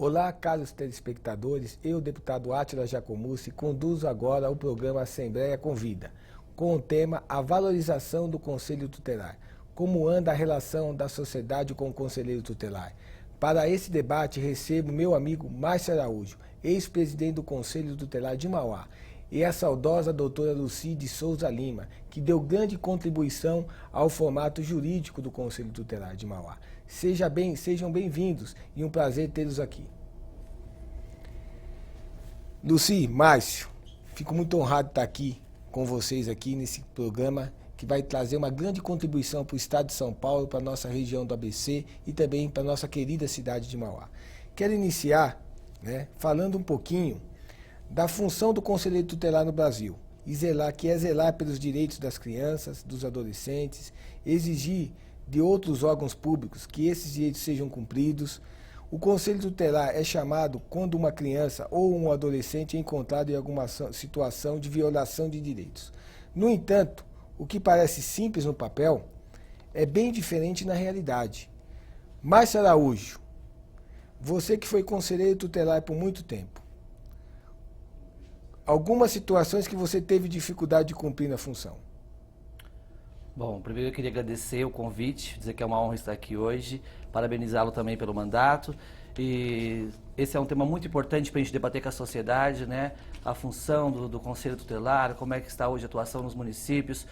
Olá, caros telespectadores, eu, deputado Átila Jacomussi, conduzo agora o programa Assembleia Convida, com o tema A Valorização do Conselho Tutelar. Como anda a relação da sociedade com o Conselheiro Tutelar? Para esse debate, recebo meu amigo Márcio Araújo, ex-presidente do Conselho Tutelar de Mauá, e a saudosa doutora Lucy de Souza Lima, que deu grande contribuição ao formato jurídico do Conselho Tutelar de Mauá. Sejam bem-vindos e um prazer tê-los aqui. Lucy, Márcio, fico muito honrado de estar aqui com vocês aqui nesse programa que vai trazer uma grande contribuição para o estado de São Paulo, para a nossa região do ABC e também para a nossa querida cidade de Mauá. Quero iniciar falando um pouquinho da função do Conselheiro Tutelar no Brasil, e zelar pelos direitos das crianças, dos adolescentes, exigir de outros órgãos públicos que esses direitos sejam cumpridos. O Conselho Tutelar é chamado quando uma criança ou um adolescente é encontrado em alguma situação de violação de direitos. No entanto, o que parece simples no papel é bem diferente na realidade. Márcio Araújo, você que foi conselheiro tutelar por muito tempo, algumas situações que você teve dificuldade de cumprir na função? Bom, primeiro eu queria agradecer o convite, dizer que é uma honra estar aqui hoje, parabenizá-lo também pelo mandato. E esse é um tema muito importante para a gente debater com a sociedade, né? A função do Conselho Tutelar, como é que está hoje a atuação nos municípios.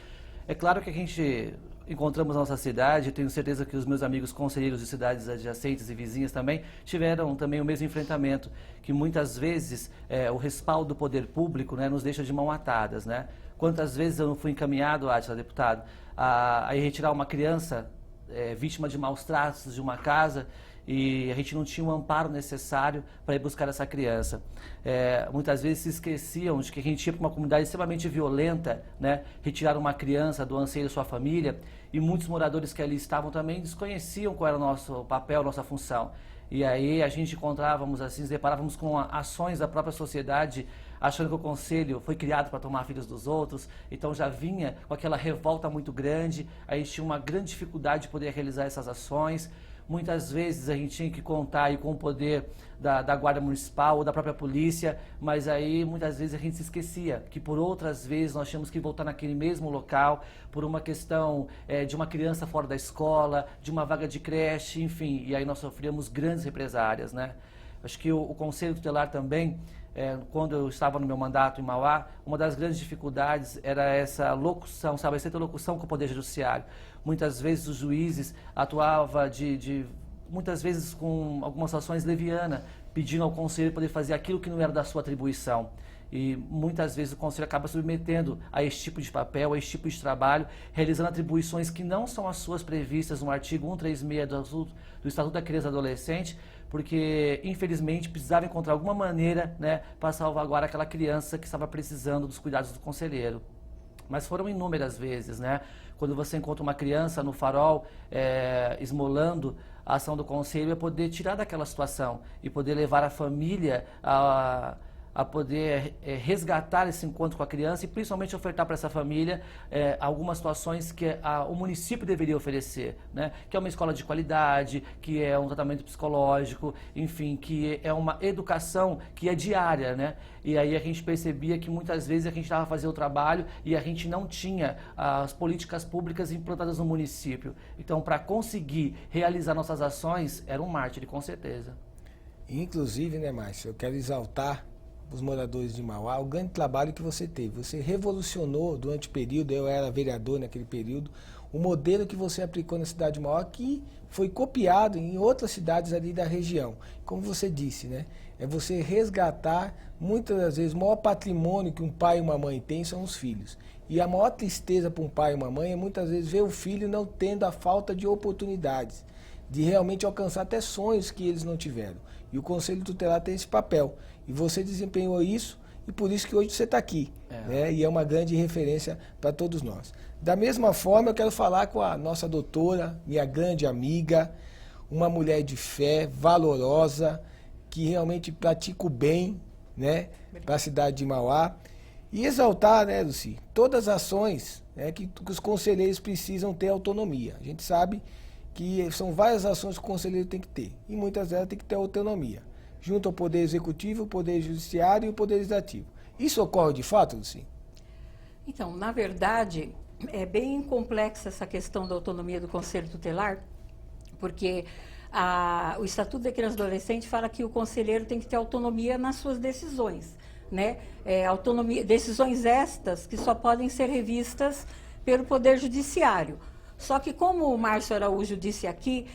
É claro que a gente encontramos na nossa cidade, tenho certeza que os meus amigos conselheiros de cidades adjacentes e vizinhas também tiveram também o mesmo enfrentamento, que muitas vezes o respaldo do poder público, né, nos deixa de mão atadas, né? Quantas vezes eu não fui encaminhado, Átila, deputado, a retirar uma criança vítima de maus tratos de uma casa e a gente não tinha o amparo necessário para ir buscar essa criança. Muitas vezes se esqueciam de que a gente ia para uma comunidade extremamente violenta, né, retirar uma criança do anseio da sua família, e muitos moradores que ali estavam também desconheciam qual era o nosso papel, nossa função. E aí a gente encontrávamos assim, nos deparávamos com ações da própria sociedade, achando que o conselho foi criado para tomar filhos dos outros, então já vinha com aquela revolta muito grande, a gente tinha uma grande dificuldade de poder realizar essas ações. Muitas vezes a gente tinha que contar aí com o poder da Guarda Municipal ou da própria polícia, mas aí muitas vezes a gente se esquecia que por outras vezes nós tínhamos que voltar naquele mesmo local por uma questão de uma criança fora da escola, de uma vaga de creche, enfim, e aí nós sofríamos grandes represárias, né? Acho que o Conselho Tutelar também, quando eu estava no meu mandato em Mauá, uma das grandes dificuldades era essa locução, sabe, essa interlocução com o Poder Judiciário. Muitas vezes os juízes atuavam muitas vezes com algumas ações levianas, pedindo ao conselho poder fazer aquilo que não era da sua atribuição. E muitas vezes o conselho acaba submetendo a esse tipo de papel, a esse tipo de trabalho, realizando atribuições que não são as suas previstas no artigo 136 do Estatuto da Criança e do Adolescente, porque, infelizmente, precisava encontrar alguma maneira, né, para salvaguardar aquela criança que estava precisando dos cuidados do conselheiro. Mas foram inúmeras vezes, né? Quando você encontra uma criança no farol, esmolando a ação do conselho, é poder tirar daquela situação e poder levar a família a poder resgatar esse encontro com a criança e principalmente ofertar para essa família algumas situações que o município deveria oferecer, né? Que é uma escola de qualidade, que é um tratamento psicológico, enfim, que é uma educação que é diária, né? E aí a gente percebia que muitas vezes a gente estava fazendo o trabalho e a gente não tinha as políticas públicas implantadas no município. Então, para conseguir realizar nossas ações, era um mártir, com certeza. Inclusive, né, Márcio, eu quero exaltar os moradores de Mauá, o grande trabalho que você teve. Você revolucionou durante o período, eu era vereador naquele período, o modelo que você aplicou na cidade de Mauá, que foi copiado em outras cidades ali da região. Como você disse, né? É você resgatar, muitas das vezes, o maior patrimônio que um pai e uma mãe têm são os filhos. E a maior tristeza para um pai e uma mãe é muitas vezes ver o filho não tendo a falta de oportunidades, de realmente alcançar até sonhos que eles não tiveram. E o Conselho Tutelar tem esse papel. E você desempenhou isso, e por isso que hoje você está aqui. Né? E é uma grande referência para todos nós. Da mesma forma, eu quero falar com a nossa doutora, minha grande amiga, uma mulher de fé, valorosa, que realmente pratica o bem, né, para a cidade de Mauá. E exaltar, né, Lucy, todas as ações, né, que os conselheiros precisam ter autonomia. A gente sabe que são várias ações que o conselheiro tem que ter, e muitas delas tem que ter autonomia. junto ao Poder Executivo, o Poder Judiciário e o Poder Legislativo. Isso ocorre de fato, Luci? Então, na verdade, é bem complexa essa questão da autonomia do Conselho Tutelar, porque o Estatuto da Criança e do Adolescente fala que o conselheiro tem que ter autonomia nas suas decisões, né? Decisões estas que só podem ser revistas pelo Poder Judiciário. Só que, como o Márcio Araújo disse aqui,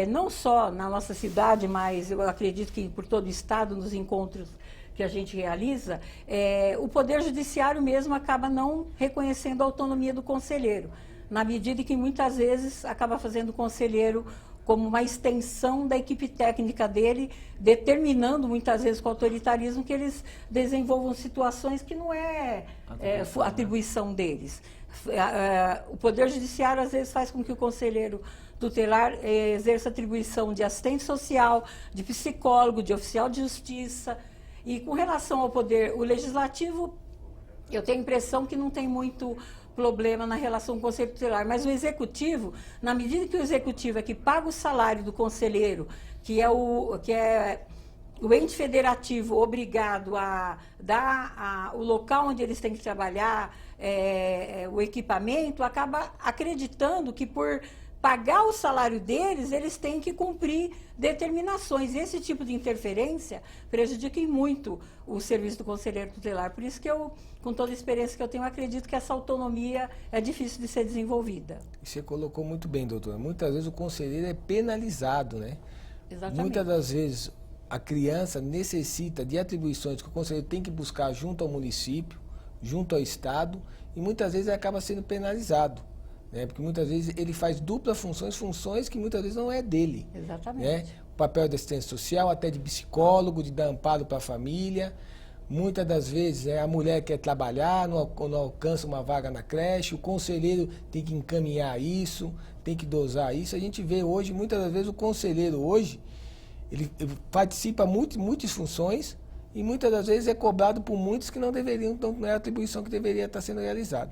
não só na nossa cidade, mas eu acredito que por todo o Estado, nos encontros que a gente realiza, o Poder Judiciário mesmo acaba não reconhecendo a autonomia do conselheiro, na medida que muitas vezes acaba fazendo o conselheiro como uma extensão da equipe técnica dele, determinando muitas vezes com autoritarismo que eles desenvolvam situações que não é atribuição deles. O Poder Judiciário às vezes faz com que o conselheiro tutelar exerça atribuição de assistente social, de psicólogo, de oficial de justiça. E com relação ao poder, o legislativo, eu tenho a impressão que não tem muito problema na relação com o conselho tutelar, mas o executivo, na medida que o executivo é que paga o salário do conselheiro, que é o ente federativo obrigado a dar o local onde eles têm que trabalhar, o equipamento, acaba acreditando que por pagar o salário deles, eles têm que cumprir determinações. E esse tipo de interferência prejudica muito o serviço do conselheiro tutelar. Por isso que eu, com toda a experiência que eu tenho, acredito que essa autonomia é difícil de ser desenvolvida. Você colocou muito bem, doutora. Muitas vezes o conselheiro é penalizado, né? Exatamente. Muitas das vezes a criança necessita de atribuições que o conselheiro tem que buscar junto ao município, junto ao Estado, e muitas vezes ele acaba sendo penalizado. Porque muitas vezes ele faz duplas funções que muitas vezes não é dele. Exatamente. O papel de assistência social, até de psicólogo, de dar amparo para a família. Muitas das vezes a mulher quer trabalhar, não alcança uma vaga na creche, o conselheiro tem que encaminhar isso, tem que dosar isso. A gente vê hoje, muitas das vezes o conselheiro hoje, ele participa de muitas funções e muitas das vezes é cobrado por muitos que não deveriam, então não é a atribuição que deveria estar sendo realizada.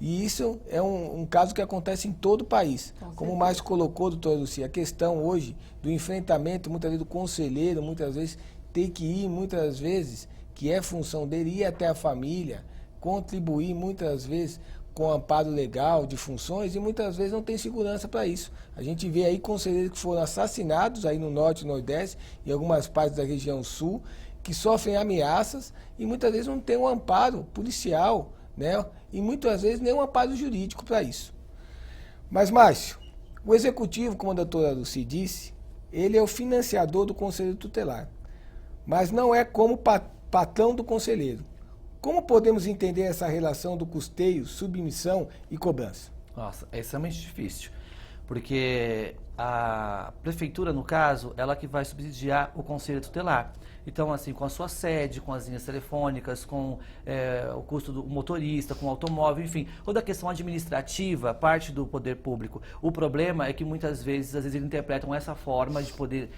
E isso é um caso que acontece em todo o país. Como o Márcio colocou, doutora Lucia, a questão hoje do enfrentamento, muitas vezes do conselheiro, muitas vezes tem que ir, muitas vezes, que é função dele, ir até a família, contribuir muitas vezes com amparo legal de funções e muitas vezes não tem segurança para isso. A gente vê aí conselheiros que foram assassinados aí no Norte e Nordeste e algumas partes da região Sul, que sofrem ameaças e muitas vezes não tem um amparo policial, né? E muitas vezes nem um amparo jurídico para isso. Mas, Márcio, o executivo, como a doutora Lucy disse, ele é o financiador do conselho tutelar, mas não é como patrão do conselheiro. Como podemos entender essa relação do custeio, submissão e cobrança? Nossa, é extremamente difícil, porque a prefeitura, no caso, ela que vai subsidiar o conselho tutelar. Então, assim, com a sua sede, com as linhas telefônicas, com o custo do motorista, com o automóvel, enfim, toda a questão administrativa, parte do poder público. O problema é que muitas vezes, às vezes, eles interpretam essa forma de poder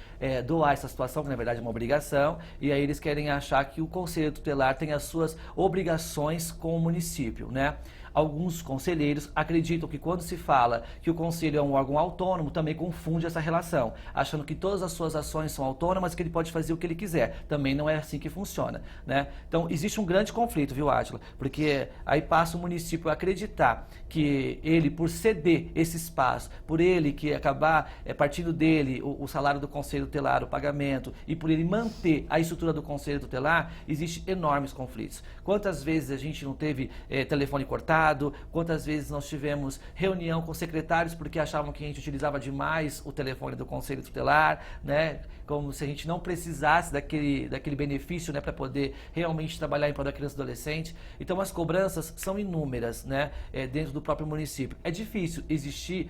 doar essa situação, que na verdade é uma obrigação, e aí eles querem achar que o conselho tutelar tem as suas obrigações com o município, né? Alguns conselheiros acreditam que quando se fala que o conselho é um órgão autônomo, também confunde essa relação, achando que todas as suas ações são autônomas, que ele pode fazer o que ele quiser. Também não é assim que funciona, né? Então, existe um grande conflito, viu, Átila? Porque aí passa o município a acreditar que ele, por ceder esse espaço, por ele que acabar partindo dele o salário do conselho tutelar, o pagamento, e por ele manter a estrutura do conselho tutelar, existem enormes conflitos. Quantas vezes a gente não teve telefone cortado? Quantas vezes nós tivemos reunião com secretários porque achavam que a gente utilizava demais o telefone do conselho tutelar, né? Como se a gente não precisasse daquele benefício, né, para poder realmente trabalhar em prol da criança e adolescente. Então as cobranças são inúmeras, né, dentro do próprio município. É difícil existir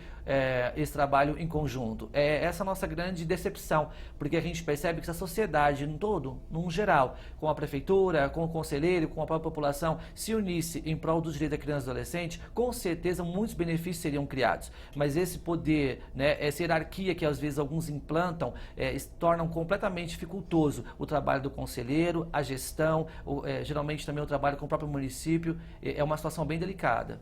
esse trabalho em conjunto. É essa a nossa grande decepção, porque a gente percebe que a sociedade no todo, num geral, com a prefeitura, com o conselheiro, com a própria população, se unisse em prol dos direitos da criança e adolescente, com certeza muitos benefícios seriam criados. Mas esse poder, né, essa hierarquia que às vezes alguns implantam, tornam completamente dificultoso o trabalho do conselheiro, a gestão, geralmente também o trabalho com o próprio município. É uma situação bem delicada.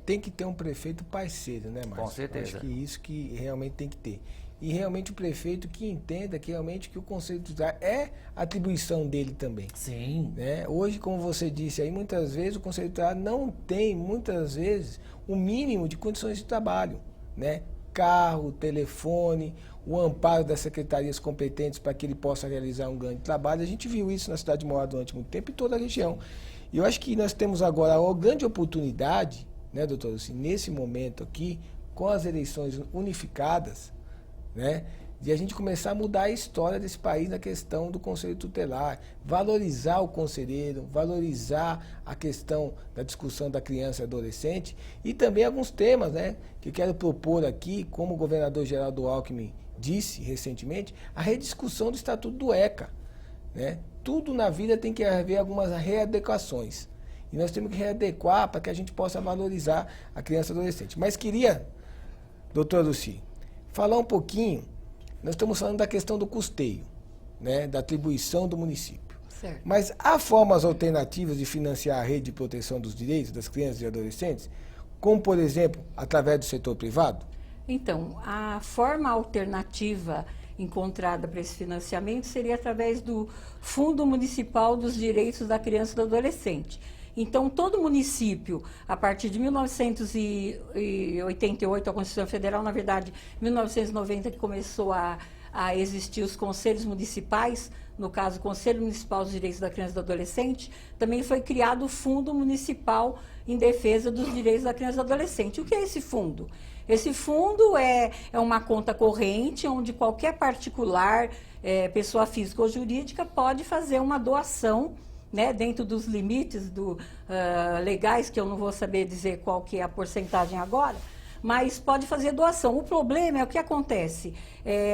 Tem que ter um prefeito parceiro, né, Márcio? Com certeza. Acho que isso que realmente tem que ter. e realmente o prefeito que entenda que realmente que o Conselho Tutelar é atribuição dele também. Sim. Né? Hoje, como você disse aí, muitas vezes o Conselho Tutelar não tem, muitas vezes, o mínimo de condições de trabalho, né? Carro, telefone, o amparo das secretarias competentes para que ele possa realizar um grande trabalho. A gente viu isso na cidade de Mauá durante muito tempo e toda a região. E eu acho que nós temos agora uma grande oportunidade, né, doutor, assim, nesse momento aqui, com as eleições unificadas, né, de a gente começar a mudar a história desse país na questão do Conselho Tutelar, valorizar o conselheiro, valorizar a questão da discussão da criança e adolescente e também alguns temas, né, que eu quero propor aqui, como o governador Geraldo Alckmin disse recentemente, a rediscussão do Estatuto do ECA, né? Tudo na vida tem que haver algumas readequações. E nós temos que readequar para que a gente possa valorizar a criança e adolescente. Mas queria, doutora Lucy, falar um pouquinho, nós estamos falando da questão do custeio, né, da atribuição do município. Certo. Mas há formas alternativas de financiar a rede de proteção dos direitos das crianças e adolescentes, como, por exemplo, através do setor privado? Então, a forma alternativa encontrada para esse financiamento seria através do Fundo Municipal dos Direitos da Criança e do Adolescente. Então, todo município, a partir de 1988, a Constituição Federal, na verdade, 1990, que começou a existir os conselhos municipais, no caso, o Conselho Municipal dos Direitos da Criança e do Adolescente, também foi criado o Fundo Municipal em Defesa dos Direitos da Criança e do Adolescente. O que é esse fundo? Esse fundo é uma conta corrente, onde qualquer particular, pessoa física ou jurídica, pode fazer uma doação, né, dentro dos limites legais, que eu não vou saber dizer qual que é a porcentagem agora, mas pode fazer doação. O problema é o que acontece.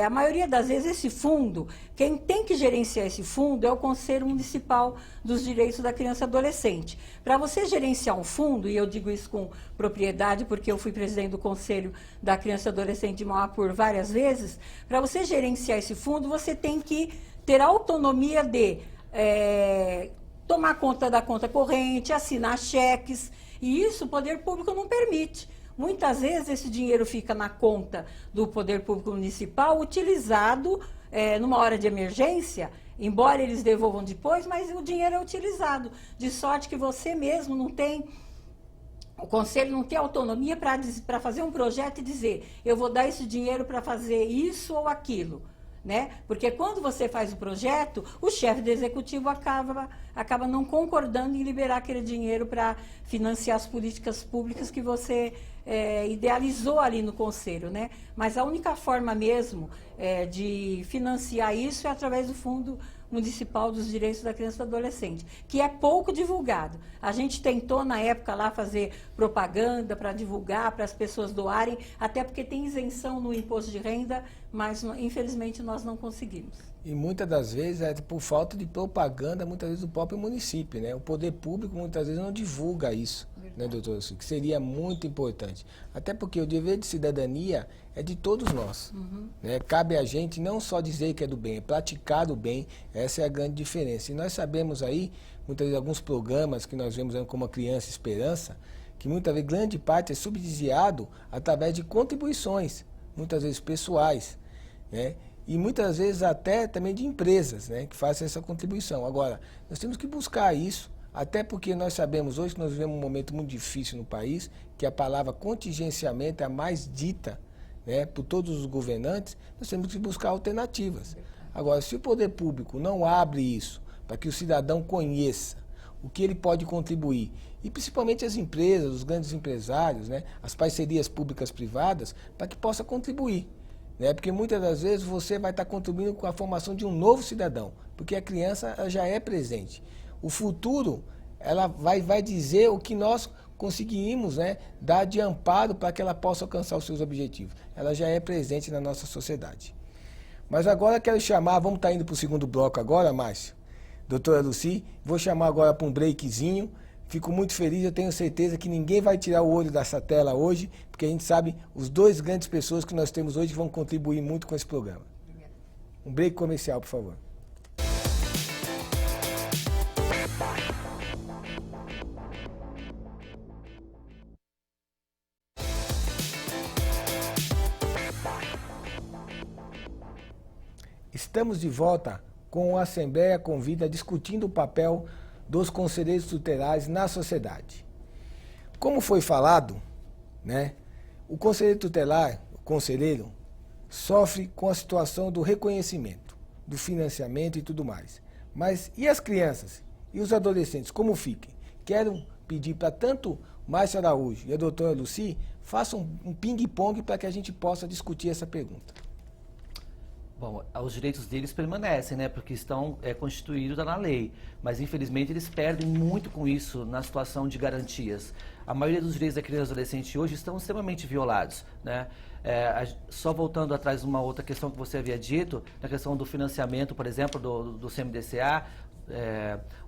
A maioria das vezes esse fundo, quem tem que gerenciar esse fundo é o Conselho Municipal dos Direitos da Criança e Adolescente. Para você gerenciar um fundo, e eu digo isso com propriedade porque eu fui presidente do Conselho da Criança e Adolescente de Mauá por várias vezes, para você gerenciar esse fundo, você tem que ter autonomia de tomar conta da conta corrente, assinar cheques, e isso o poder público não permite. Muitas vezes esse dinheiro fica na conta do poder público municipal, utilizado numa hora de emergência, embora eles devolvam depois, mas o dinheiro é utilizado. De sorte que você mesmo não tem, o conselho não tem autonomia para fazer um projeto e dizer, eu vou dar esse dinheiro para fazer isso ou aquilo. Né? Porque quando você faz o projeto, o chefe do executivo acaba não concordando em liberar aquele dinheiro para financiar as políticas públicas que você idealizou ali no conselho, né? Mas a única forma mesmo de financiar isso é através do Fundo Municipal dos Direitos da Criança e do Adolescente, que é pouco divulgado. A gente tentou na época lá fazer propaganda para divulgar, para as pessoas doarem, até porque tem isenção no imposto de renda, mas infelizmente nós não conseguimos. E muitas das vezes é por falta de propaganda, muitas vezes do próprio município, né? O poder público muitas vezes não divulga isso, né, doutor? Que seria muito importante. Até porque o dever de cidadania é de todos nós. Né? Cabe a gente não só dizer que é do bem, é praticar o bem. Essa é a grande diferença. E nós sabemos aí, muitas vezes, alguns programas que nós vemos como a Criança Esperança, que muitas vezes grande parte é subsidiado através de contribuições, muitas vezes pessoais, né? E muitas vezes até também de empresas, né, que fazem essa contribuição. Agora, nós temos que buscar isso, até porque nós sabemos hoje que nós vivemos um momento muito difícil no país, que a palavra contingenciamento é a mais dita, né, por todos os governantes. Nós temos que buscar alternativas. Agora, se o poder público não abre isso para que o cidadão conheça o que ele pode contribuir, e principalmente as empresas, os grandes empresários, né, as parcerias públicas-privadas, para que possa contribuir. Né? Porque muitas das vezes você vai estar contribuindo com a formação de um novo cidadão, porque a criança ela já é presente. O futuro, ela vai dizer o que nós conseguimos, né, dar de amparo para que ela possa alcançar os seus objetivos. Ela já é presente na nossa sociedade. Mas agora quero chamar, vamos estar indo para o segundo bloco agora, Márcio, doutora Lucy, vou chamar agora para um breakzinho. Fico muito feliz, eu tenho certeza que ninguém vai tirar o olho dessa tela hoje, porque a gente sabe os dois grandes pessoas que nós temos hoje vão contribuir muito com esse programa. Um break comercial, por favor. Estamos de volta com a Assembleia Convida discutindo o papel dos conselheiros tutelares na sociedade. Como foi falado, né, o conselheiro tutelar, o conselheiro, sofre com a situação do reconhecimento, do financiamento e tudo mais. Mas e as crianças e os adolescentes, como fiquem? Quero pedir para tanto o Márcio Araújo e a doutora Lucy façam um ping-pong para que a gente possa discutir essa pergunta. Bom, os direitos deles permanecem, né, porque estão constituídos na lei, mas infelizmente eles perdem muito com isso na situação de garantias. A maioria dos direitos da criança e adolescente hoje estão extremamente violados, né? Só voltando atrás uma outra questão que você havia dito, na questão do financiamento, por exemplo, do CMDCA,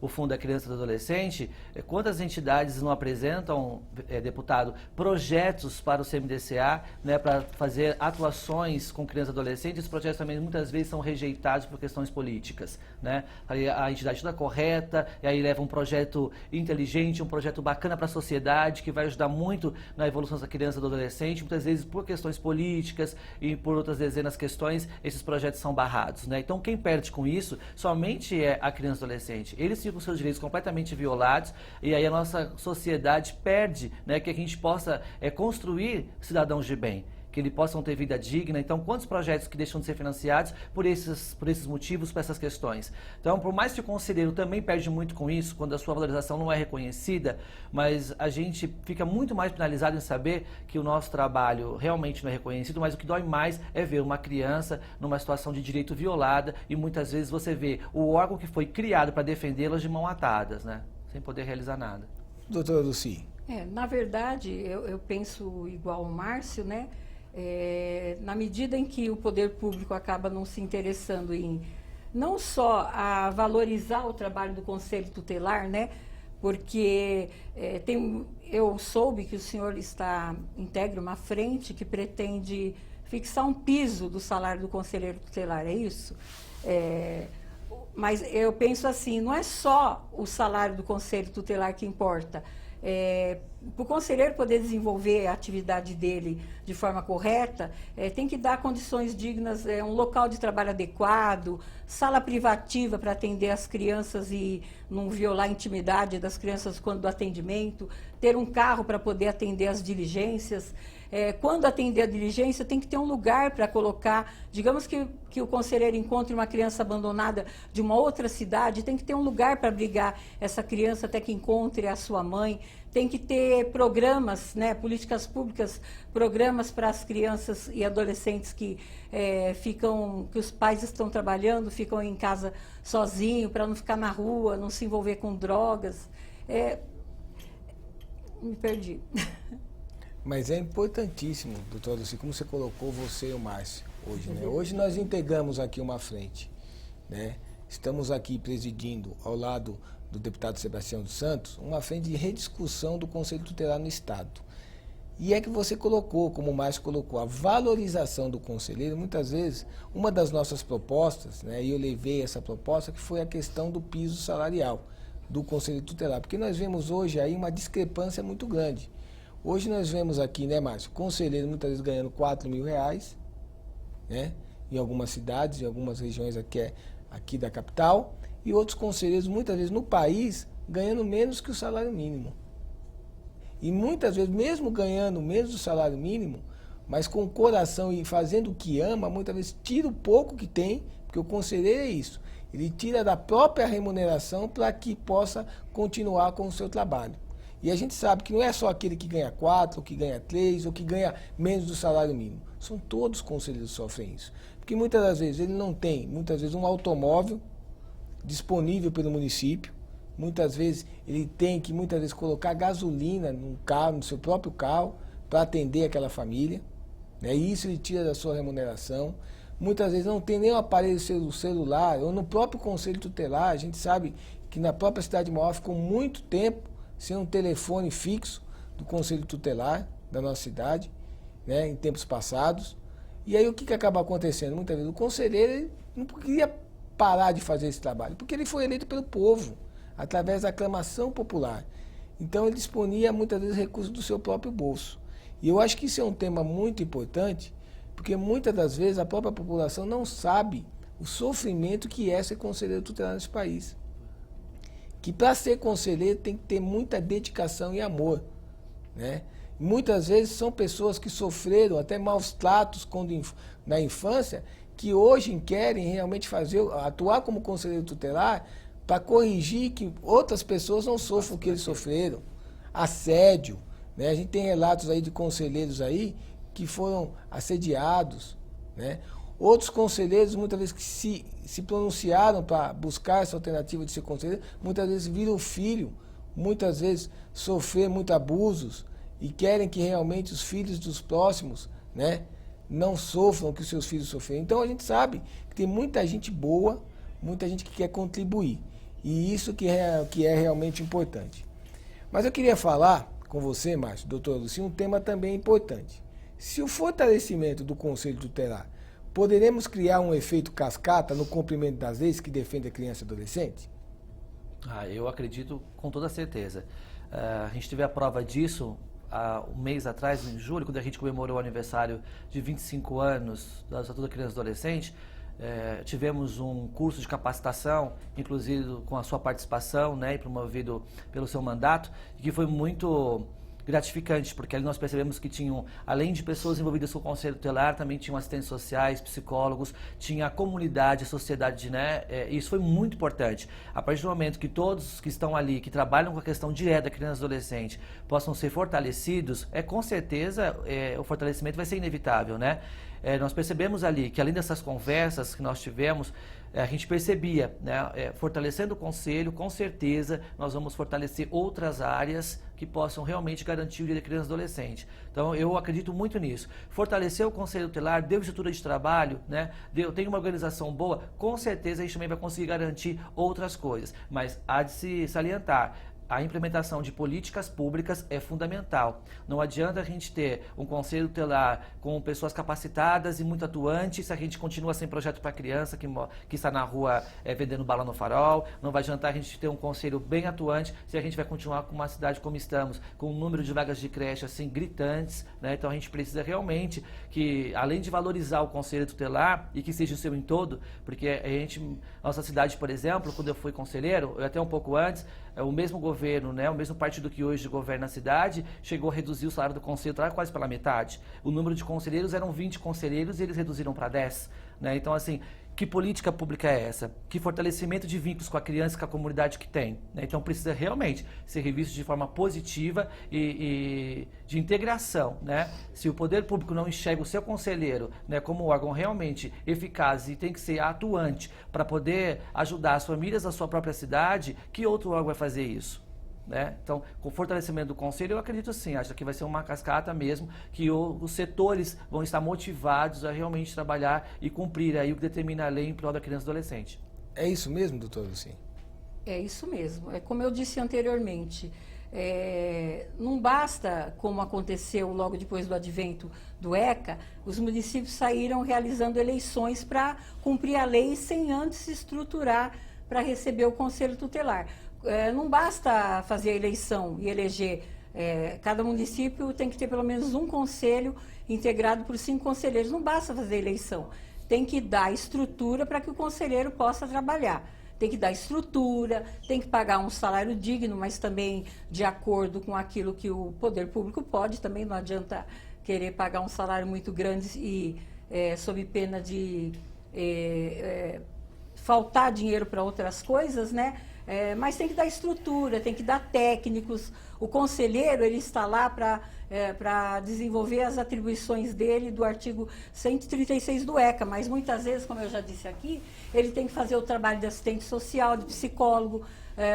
o Fundo da Criança e do Adolescente, quantas entidades não apresentam, deputado, projetos para o CMDCA, né, para fazer atuações com crianças e adolescentes? Esses projetos também muitas vezes são rejeitados por questões políticas, né? Aí a entidade está correta, e aí leva um projeto inteligente, um projeto bacana para a sociedade, que vai ajudar muito na evolução da criança e do adolescente. Muitas vezes por questões políticas e por outras dezenas de questões, esses projetos são barrados, né? Então quem perde com isso somente é a criança e adolescente. Eles ficam com seus direitos completamente violados, e aí a nossa sociedade perde, né, que a gente possa construir cidadãos de bem, que eles possam ter vida digna. Então, quantos projetos que deixam de ser financiados por esses motivos, por essas questões? Então, por mais que o conselheiro também perde muito com isso, quando a sua valorização não é reconhecida, mas a gente fica muito mais penalizado em saber que o nosso trabalho realmente não é reconhecido, mas o que dói mais é ver uma criança numa situação de direito violada, e muitas vezes você vê o órgão que foi criado para defendê-las de mão atadas, né? Sem poder realizar nada. Doutora Lucy. Na verdade, eu penso igual o Márcio, né? Na medida em que o poder público acaba não se interessando em não só a valorizar o trabalho do Conselho Tutelar, né? Porque eu soube que o senhor integra uma frente que pretende fixar um piso do salário do conselheiro tutelar, é isso? Mas eu penso assim, não é só o salário do Conselho Tutelar que importa. Para o conselheiro poder desenvolver a atividade dele de forma correta, tem que dar condições dignas, um local de trabalho adequado, sala privativa para atender as crianças e não violar a intimidade das crianças quando do atendimento, ter um carro para poder atender as diligências. Quando atender a diligência, tem que ter um lugar para colocar. Digamos que o conselheiro encontre uma criança abandonada de uma outra cidade, tem que ter um lugar para abrigar essa criança até que encontre a sua mãe. Tem que ter programas, né, políticas públicas, programas para as crianças e adolescentes que que os pais estão trabalhando, ficam em casa sozinhos, para não ficar na rua, não se envolver com drogas. Me perdi. Mas é importantíssimo, doutora Lucy, como você colocou, você e o Márcio, hoje, né? Hoje nós integramos aqui uma frente, né? Estamos aqui presidindo, ao lado do deputado Sebastião dos Santos, uma frente de rediscussão do Conselho Tutelar no Estado. E é que você colocou, como o Márcio colocou, a valorização do conselheiro. Muitas vezes, uma das nossas propostas, né, e eu levei essa proposta, que foi a questão do piso salarial do Conselho Tutelar, porque nós vemos hoje aí uma discrepância muito grande. Hoje nós vemos aqui, né, Márcio, conselheiro muitas vezes ganhando R$4.000, né, em algumas cidades, em algumas regiões aqui da capital, e outros conselheiros muitas vezes no país ganhando menos que o salário mínimo. E muitas vezes, mesmo ganhando menos do salário mínimo, mas com o coração e fazendo o que ama, muitas vezes tira o pouco que tem, porque o conselheiro é isso, ele tira da própria remuneração para que possa continuar com o seu trabalho. E a gente sabe que não é só aquele que ganha 4, ou que ganha 3, ou que ganha menos do salário mínimo. São todos os conselheiros que sofrem isso. Porque muitas das vezes ele não tem, muitas vezes, um automóvel disponível pelo município. Muitas vezes ele tem que, muitas vezes, colocar gasolina no carro, no seu próprio carro, para atender aquela família, né? E isso ele tira da sua remuneração. Muitas vezes não tem nem um aparelho celular, ou no próprio Conselho Tutelar. A gente sabe que na própria cidade maior ficou muito tempo sem um telefone fixo do Conselho Tutelar da nossa cidade, né, em tempos passados. E aí o que acaba acontecendo? Muitas vezes o conselheiro ele não queria parar de fazer esse trabalho, porque ele foi eleito pelo povo, através da aclamação popular. Então ele disponia muitas vezes recursos do seu próprio bolso. E eu acho que isso é um tema muito importante, porque muitas das vezes a própria população não sabe o sofrimento que é ser conselheiro tutelar nesse país. Que para ser conselheiro tem que ter muita dedicação e amor, né? Muitas vezes são pessoas que sofreram até maus tratos na infância, que hoje querem realmente atuar como conselheiro tutelar para corrigir que outras pessoas não sofram o que eles sofreram. Assédio, né? A gente tem relatos aí de conselheiros aí que foram assediados, né? Outros conselheiros, muitas vezes, que se pronunciaram para buscar essa alternativa de ser conselheiro, muitas vezes viram filho, muitas vezes sofrer muitos abusos e querem que realmente os filhos dos próximos, né, não sofram o que os seus filhos sofreram. Então a gente sabe que tem muita gente boa, muita gente que quer contribuir. E isso que é realmente importante. Mas eu queria falar com você, Márcio, doutor Lucinho, um tema também importante. Se o fortalecimento do Conselho Tutelar, poderemos criar um efeito cascata no cumprimento das leis que defendem a criança e adolescente? Eu acredito com toda certeza. A gente teve a prova disso há um mês atrás, em julho, quando a gente comemorou o aniversário de 25 anos da Estatuto da Criança e Adolescente. Tivemos um curso de capacitação, inclusive com a sua participação, né, e promovido pelo seu mandato, que foi muito gratificante, porque ali nós percebemos que tinham, além de pessoas envolvidas com o Conselho Tutelar, também tinham assistentes sociais, psicólogos, tinha a comunidade, a sociedade, né? Isso foi muito importante. A partir do momento que todos que estão ali, que trabalham com a questão direta da criança e adolescente, possam ser fortalecidos, com certeza o fortalecimento vai ser inevitável, né? Nós percebemos ali que, além dessas conversas que nós tivemos, a gente percebia, né, fortalecendo o Conselho, com certeza nós vamos fortalecer outras áreas que possam realmente garantir o direito da criança e adolescente. Então, eu acredito muito nisso. Fortalecer o Conselho Tutelar, deu estrutura de trabalho, né, tem uma organização boa, com certeza a gente também vai conseguir garantir outras coisas. Mas há de se salientar, a implementação de políticas públicas é fundamental. Não adianta a gente ter um conselho tutelar com pessoas capacitadas e muito atuantes se a gente continua sem projeto para criança que está na rua vendendo bala no farol. Não vai adiantar a gente ter um conselho bem atuante se a gente vai continuar com uma cidade como estamos, com um número de vagas de creche assim gritantes, né? Então a gente precisa realmente que, além de valorizar o conselho tutelar e que seja o seu em todo, porque nossa cidade, por exemplo, quando eu fui conselheiro, até um pouco antes, o mesmo governo, né, o mesmo partido que hoje governa a cidade, chegou a reduzir o salário do conselho tutelar quase pela metade. O número de conselheiros eram 20 conselheiros e eles reduziram para 10. Né? Então, assim, que política pública é essa? Que fortalecimento de vínculos com a criança e com a comunidade que tem? Né? Então, precisa realmente ser revisto de forma positiva e de integração. Né? Se o poder público não enxerga o seu conselheiro, né, como um órgão realmente eficaz e tem que ser atuante para poder ajudar as famílias da sua própria cidade, que outro órgão vai fazer isso? Né? Então, com o fortalecimento do Conselho, eu acredito sim, acho que vai ser uma cascata mesmo, que os setores vão estar motivados a realmente trabalhar e cumprir aí o que determina a lei em prol da criança e adolescente. É isso mesmo, doutor Lucinho? É isso mesmo. É como eu disse anteriormente, não basta, como aconteceu logo depois do advento do ECA, os municípios saíram realizando eleições para cumprir a lei sem antes se estruturar para receber o Conselho Tutelar. Não basta fazer a eleição e eleger. Cada município tem que ter pelo menos um conselho integrado por 5 conselheiros. Não basta fazer eleição. Tem que dar estrutura para que o conselheiro possa trabalhar. Tem que dar estrutura, tem que pagar um salário digno, mas também de acordo com aquilo que o poder público pode. Também não adianta querer pagar um salário muito grande e sob pena de faltar dinheiro para outras coisas, né? Mas tem que dar estrutura, tem que dar técnicos. O conselheiro, ele está lá para desenvolver as atribuições dele do artigo 136 do ECA, mas muitas vezes, como eu já disse aqui, ele tem que fazer o trabalho de assistente social, de psicólogo.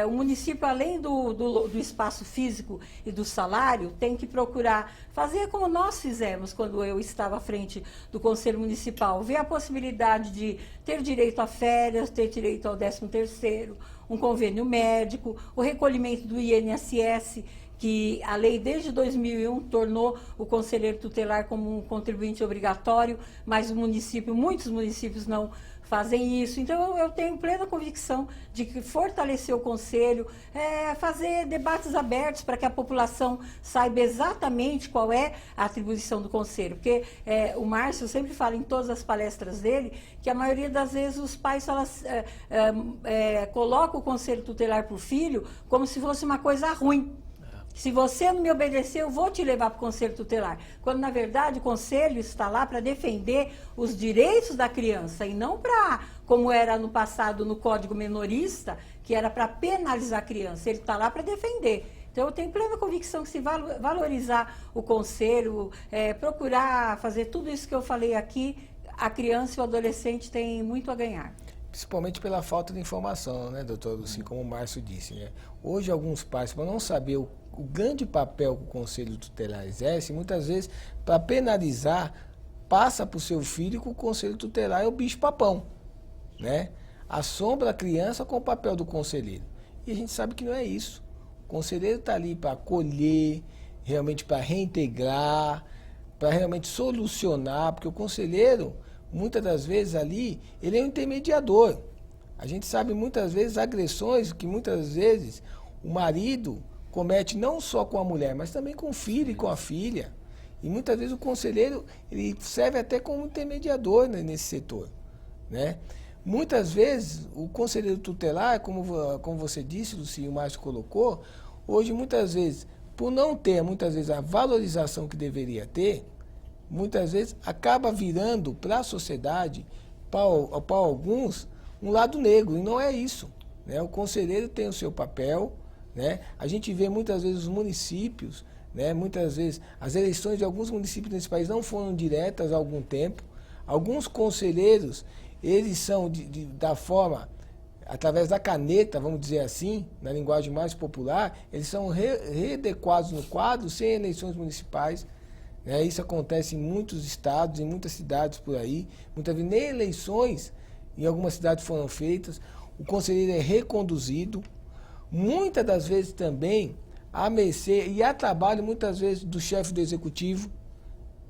O município, além do espaço físico e do salário, tem que procurar fazer como nós fizemos quando eu estava à frente do Conselho Municipal, ver a possibilidade de ter direito a férias, ter direito ao 13º, um convênio médico, o recolhimento do INSS, que a lei desde 2001 tornou o conselheiro tutelar como um contribuinte obrigatório, mas muitos municípios não fazem isso. Então, eu tenho plena convicção de que fortalecer o Conselho, fazer debates abertos para que a população saiba exatamente qual é a atribuição do Conselho. Porque o Márcio sempre fala em todas as palestras dele que a maioria das vezes os pais colocam o Conselho Tutelar para o filho como se fosse uma coisa ruim. Se você não me obedecer, eu vou te levar para o Conselho Tutelar. Quando, na verdade, o Conselho está lá para defender os direitos da criança e não para, como era no passado no Código Menorista, que era para penalizar a criança. Ele está lá para defender. Então, eu tenho plena convicção que se valorizar o Conselho, procurar fazer tudo isso que eu falei aqui, a criança e o adolescente têm muito a ganhar. Principalmente pela falta de informação, né, doutor? Assim como o Márcio disse, né? Hoje, alguns pais, para não saber o grande papel que o Conselho Tutelar exerce, muitas vezes, para penalizar, passa para o seu filho que o Conselho Tutelar é o bicho-papão, né? Assombra a criança com o papel do conselheiro. E a gente sabe que não é isso. O conselheiro está ali para acolher, realmente para reintegrar, para realmente solucionar, porque o conselheiro, muitas das vezes ali, ele é um intermediador. A gente sabe muitas vezes agressões que muitas vezes o marido comete não só com a mulher, mas também com o filho e com a filha. E muitas vezes o conselheiro ele serve até como intermediador, né, nesse setor, né? Muitas vezes o conselheiro tutelar, como você disse, Luci, o Márcio colocou, hoje muitas vezes, por não ter muitas vezes a valorização que deveria ter, muitas vezes acaba virando para a sociedade, para alguns, um lado negro, e não é isso, né? O conselheiro tem o seu papel, né? A gente vê muitas vezes os municípios, né? Muitas vezes as eleições de alguns municípios nesse país não foram diretas há algum tempo. Alguns conselheiros, eles são da forma, através da caneta, vamos dizer assim, na linguagem mais popular, eles são readequados no quadro sem eleições municipais. Isso acontece em muitos estados, em muitas cidades por aí. Muitas vezes nem eleições em algumas cidades foram feitas. O conselheiro é reconduzido. Muitas das vezes também a mercê e a trabalho, muitas vezes, do chefe do executivo,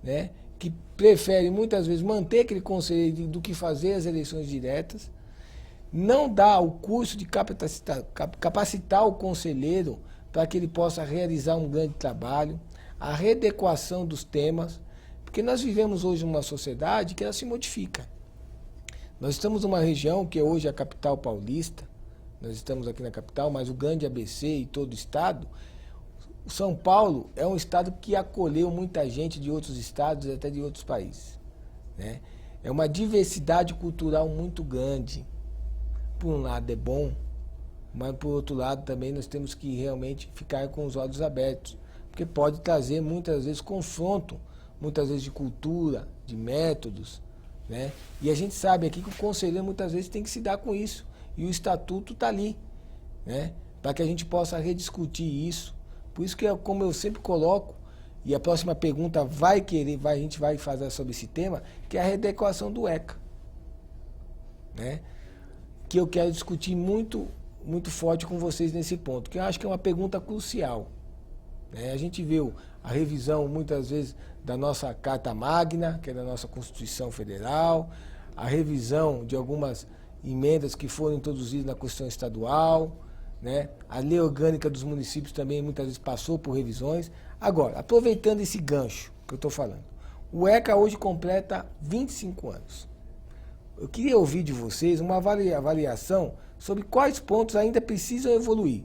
né, que prefere muitas vezes manter aquele conselheiro do que fazer as eleições diretas. Não dá o curso de capacitar o conselheiro para que ele possa realizar um grande trabalho, a readequação dos temas, porque nós vivemos hoje numa sociedade que ela se modifica. Nós estamos numa região que é hoje a capital paulista, nós estamos aqui na capital, mas o grande ABC e todo o estado, São Paulo é um estado que acolheu muita gente de outros estados e até de outros países, né? É uma diversidade cultural muito grande. Por um lado é bom, mas por outro lado também nós temos que realmente ficar com os olhos abertos, porque pode trazer muitas vezes confronto, muitas vezes de cultura, de métodos, né? E a gente sabe aqui que o conselheiro muitas vezes tem que se dar com isso, e o estatuto está ali, né? Para que a gente possa rediscutir isso. Por isso que, como eu sempre coloco, e a próxima pergunta a gente vai fazer sobre esse tema, que é a readequação do ECA, né? Que eu quero discutir muito forte com vocês nesse ponto, que eu acho que é uma pergunta crucial, né? A gente viu a revisão, muitas vezes, da nossa Carta Magna, que é da nossa Constituição Federal, a revisão de algumas emendas que foram introduzidas na Constituição Estadual, né? A Lei Orgânica dos Municípios também muitas vezes passou por revisões. Agora, aproveitando esse gancho que eu estou falando, o ECA hoje completa 25 anos. Eu queria ouvir de vocês uma avaliação sobre quais pontos ainda precisam evoluir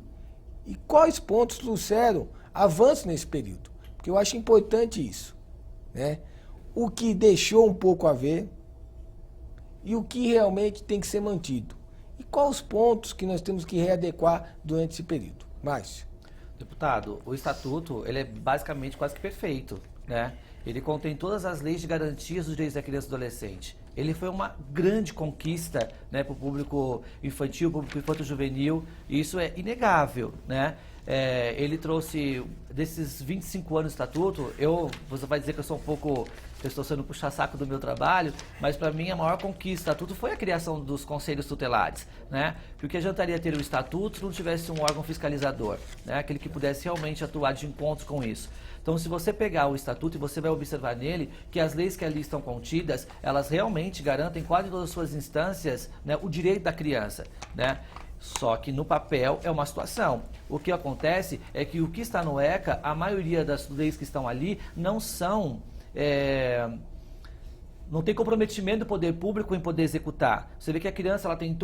e quais pontos trouxeram avanço nesse período, porque eu acho importante isso, né? O que deixou um pouco a ver e o que realmente tem que ser mantido. E quais os pontos que nós temos que readequar durante esse período? Márcio. Deputado, o Estatuto ele é basicamente quase que perfeito, né? Ele contém todas as leis de garantias dos direitos da criança e do adolescente. Ele foi uma grande conquista, né, para o público infantil, público infanto-juvenil, e isso é inegável, né? ele trouxe, desses 25 anos de estatuto, você vai dizer que eu sou um pouco, eu estou sendo puxa-saco do meu trabalho, mas para mim a maior conquista do estatuto foi a criação dos conselhos tutelares, né? Porque o que adiantaria ter o estatuto se não tivesse um órgão fiscalizador, né? Aquele que pudesse realmente atuar de encontro com isso. Então, se você pegar o estatuto e você vai observar nele que as leis que ali estão contidas, elas realmente garantem quase todas as suas instâncias, né, o direito da criança, né? Só que no papel é uma situação. O que acontece é que o que está no ECA, a maioria das leis que estão ali não são... não tem comprometimento do poder público em poder executar. Você vê que a criança ela tem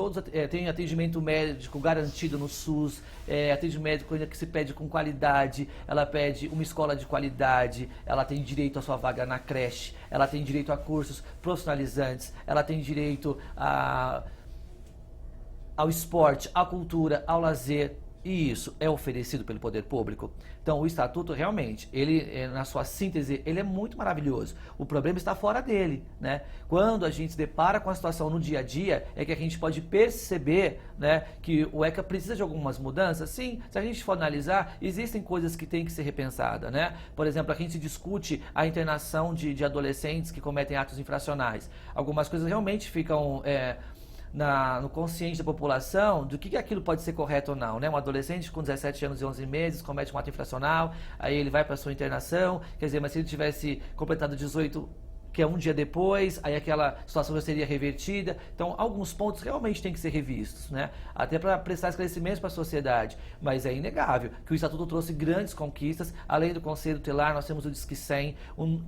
atendimento médico garantido no SUS, atendimento médico ainda que se pede com qualidade, ela pede uma escola de qualidade, ela tem direito à sua vaga na creche, ela tem direito a cursos profissionalizantes, ela tem direito ao esporte, à cultura, ao lazer. E isso é oferecido pelo poder público. Então, o estatuto realmente, ele na sua síntese, ele é muito maravilhoso. O problema está fora dele, né? Quando a gente se depara com a situação no dia a dia, é que a gente pode perceber, né, que o ECA precisa de algumas mudanças. Sim, se a gente for analisar, existem coisas que têm que ser repensadas, né? Por exemplo, a gente discute a internação de adolescentes que cometem atos infracionais. Algumas coisas realmente ficam... no consciente da população do que aquilo pode ser correto ou não, né? Um adolescente com 17 anos e 11 meses comete um ato infracional, aí ele vai para sua internação, quer dizer, mas se ele tivesse completado 18, que é um dia depois, aí aquela situação já seria revertida. Então, alguns pontos realmente têm que ser revistos, né? Até para prestar esclarecimentos para a sociedade. Mas é inegável que o Estatuto trouxe grandes conquistas. Além do Conselho Tutelar, nós temos o Disque 100,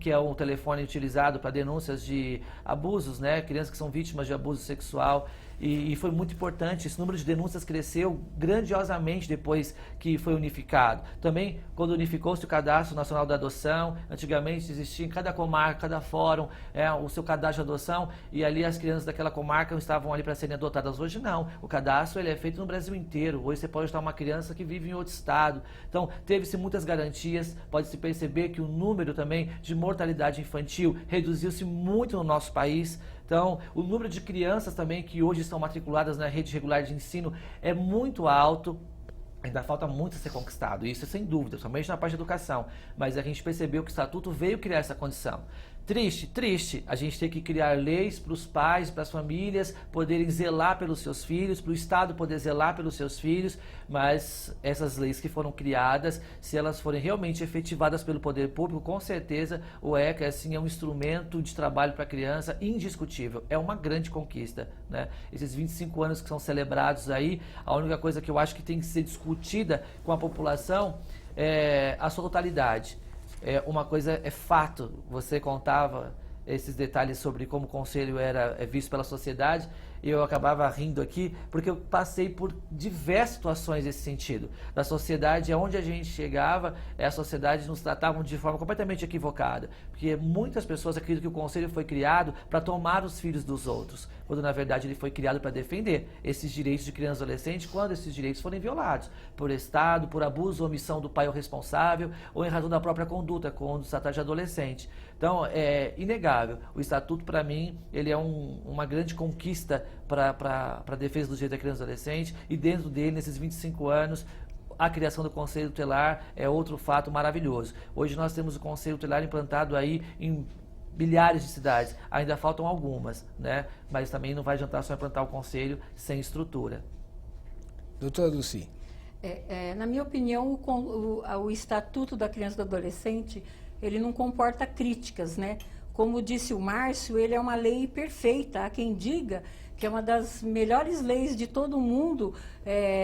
que é um telefone utilizado para denúncias de abusos, né? Crianças que são vítimas de abuso sexual. E foi muito importante, esse número de denúncias cresceu grandiosamente depois que foi unificado. Também, quando unificou-se o Cadastro Nacional da Adoção, antigamente existia em cada comarca, cada fórum, o seu cadastro de adoção, e ali as crianças daquela comarca estavam ali para serem adotadas. Hoje não, o cadastro ele é feito no Brasil inteiro. Hoje você pode estar uma criança que vive em outro estado. Então, teve-se muitas garantias, pode-se perceber que o número também de mortalidade infantil reduziu-se muito no nosso país. Então, o número de crianças também que hoje estão matriculadas na rede regular de ensino é muito alto. Ainda falta muito a ser conquistado, isso sem dúvida, somente na parte de educação. Mas a gente percebeu que o Estatuto veio criar essa condição. Triste, a gente tem que criar leis para os pais, para as famílias poderem zelar pelos seus filhos, para o Estado poder zelar pelos seus filhos, mas essas leis que foram criadas, se elas forem realmente efetivadas pelo poder público, com certeza o ECA assim, é um instrumento de trabalho para a criança indiscutível, é uma grande conquista, né? Esses 25 anos que são celebrados aí, a única coisa que eu acho que tem que ser discutida com a população é a sua totalidade. Uma coisa é fato, você contava esses detalhes sobre como o conselho era visto pela sociedade, e eu acabava rindo aqui, porque eu passei por diversas situações nesse sentido. Da sociedade, aonde a gente chegava, a sociedade nos tratavam de forma completamente equivocada, porque muitas pessoas acreditam que o conselho foi criado para tomar os filhos dos outros, quando na verdade ele foi criado para defender esses direitos de criança e adolescente quando esses direitos forem violados por Estado, por abuso ou omissão do pai ou responsável, ou em razão da própria conduta, quando se trata de adolescente. Então, é inegável. O Estatuto, para mim, ele é uma grande conquista para a defesa dos direitos da criança e adolescente, e dentro dele, nesses 25 anos, a criação do Conselho Tutelar é outro fato maravilhoso. Hoje nós temos o Conselho Tutelar implantado aí em milhares de cidades, ainda faltam algumas, né? Mas também não vai adiantar só implantar o Conselho sem estrutura. Doutora Dulcy. Na minha opinião, o Estatuto da Criança e do Adolescente, ele não comporta críticas, né? Como disse o Márcio, ele é uma lei perfeita. Há quem diga que é uma das melhores leis de todo o mundo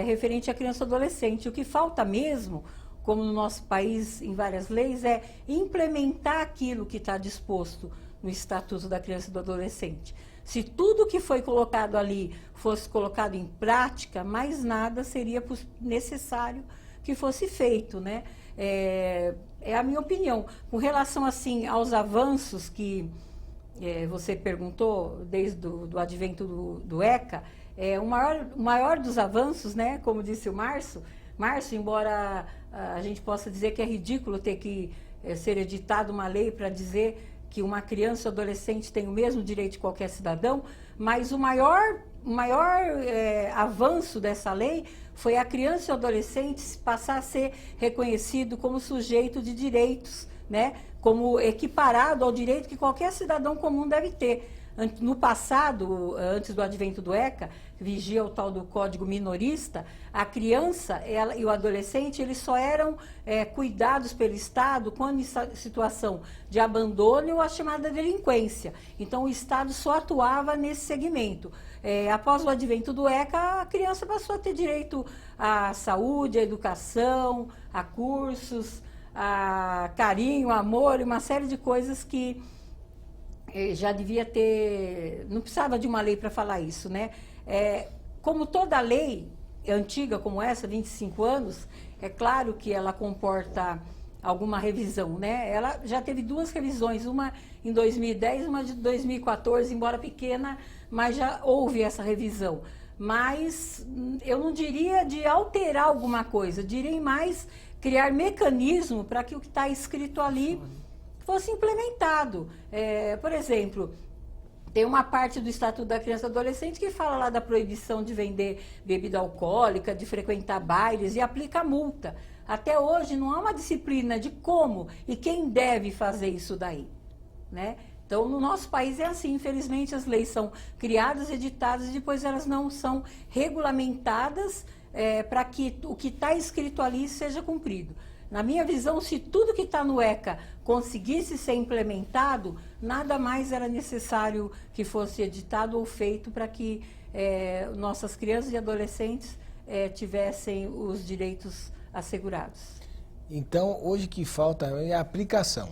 referente à criança e adolescente. O que falta mesmo, como no nosso país, em várias leis, é implementar aquilo que está disposto no Estatuto da Criança e do Adolescente. Se tudo que foi colocado ali fosse colocado em prática, mais nada seria necessário que fosse feito, né? É a minha opinião. Com relação, assim, aos avanços que você perguntou, desde o advento do ECA, o maior dos avanços, né, como disse o Márcio, embora a gente possa dizer que é ridículo ter que ser editada uma lei para dizer que uma criança ou adolescente tem o mesmo direito de qualquer cidadão, mas o maior avanço dessa lei foi a criança e o adolescente passar a ser reconhecido como sujeito de direitos, né? Como equiparado ao direito que qualquer cidadão comum deve ter. No passado, antes do advento do ECA, que vigia o tal do Código Minorista, a criança e o adolescente eles só eram cuidados pelo Estado quando em situação de abandono ou a chamada delinquência. Então, o Estado só atuava nesse segmento. Após o advento do ECA, a criança passou a ter direito à saúde, à educação, a cursos, a carinho, amor, uma série de coisas que já devia ter, não precisava de uma lei para falar isso, né? Como toda lei antiga como essa, 25 anos, é claro que ela comporta alguma revisão, né? Ela já teve 2 revisões, uma em 2010 e uma de 2014, embora pequena, mas já houve essa revisão. Mas eu não diria de alterar alguma coisa, direi mais criar mecanismo para que o que está escrito ali fosse implementado. Por exemplo, tem uma parte do Estatuto da Criança e Adolescente que fala lá da proibição de vender bebida alcoólica, de frequentar bailes e aplica multa. Até hoje não há uma disciplina de como e quem deve fazer isso daí, né? Então, no nosso país é assim, infelizmente as leis são criadas, editadas e depois elas não são regulamentadas para que o que está escrito ali seja cumprido. Na minha visão, se tudo que está no ECA conseguisse ser implementado, nada mais era necessário que fosse editado ou feito para que nossas crianças e adolescentes tivessem os direitos assegurados. Então, hoje o que falta é a aplicação.